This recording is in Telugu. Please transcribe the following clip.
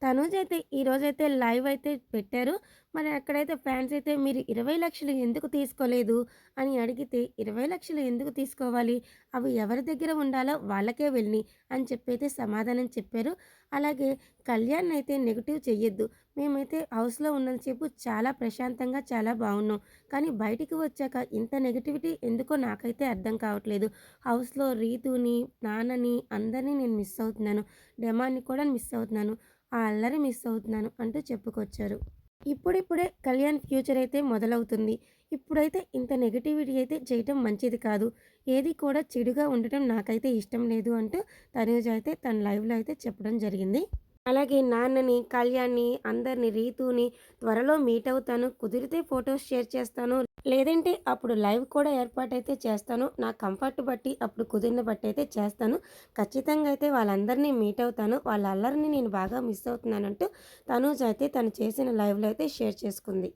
తనూజ్ అయితే ఈరోజైతే లైవ్ అయితే పెట్టారు. మరి అక్కడైతే ఫ్యాన్స్ అయితే మీరు 20,00,000 ఎందుకు తీసుకోలేదు అని అడిగితే, 20,00,000 ఎందుకు తీసుకోవాలి? అవి ఎవరి దగ్గర ఉండాలో వాళ్ళకే వెళ్ళినియి అని చెప్పైతే సమాధానం చెప్పారు. అలాగే కళ్యాణ్‌నైతే నెగెటివ్ చెయ్యొద్దు. మేమైతే హౌస్‌లో ఉన్నంత సేపు చాలా ప్రశాంతంగా చాలా బాగున్నాం. కానీ బయటికి వచ్చాక ఇంత నెగటివిటీ ఎందుకో నాకైతే అర్థం కావట్లేదు. హౌస్‌లో రీతుని, నాన్నని అందరిని నేను మిస్ అవుతున్నాను. డెమాన్‌ని కూడా మిస్ అవుతున్నాను. ఆ అల్లరి మిస్ అవుతున్నాను అంటూ చెప్పుకొచ్చారు. ఇప్పుడిప్పుడే కళ్యాణ్ ఫ్యూచర్ అయితే మొదలవుతుంది. ఇప్పుడైతే ఇంత నెగటివిటీ అయితే చేయటం మంచిది కాదు. ఏది కూడా చెడుగా ఉండటం నాకైతే ఇష్టం లేదు అంటూ తనూజ అయితే తన లైవ్‌లో అయితే చెప్పడం జరిగింది. అలాగే నాన్నని, కళ్యాణ్‌ని, అందరిని, రీతూని త్వరలో మీట్ అవుతాను. కుదిరితే ఫోటోస్ షేర్ చేస్తాను. లేదంటే అప్పుడు లైవ్ కూడా ఏర్పాటైతే చేస్తాను. నా కంఫర్ట్ బట్టి అప్పుడు కుదిరిన బట్టయితే చేస్తాను. ఖచ్చితంగా అయితే వాళ్ళందరినీ మీట్ అవుతాను. వాళ్ళ అల్లరిని నేను బాగా మిస్ అవుతున్నానంటూ తనూజ అయితే తను చేసిన లైవ్‌లో అయితే షేర్ చేసుకుంది.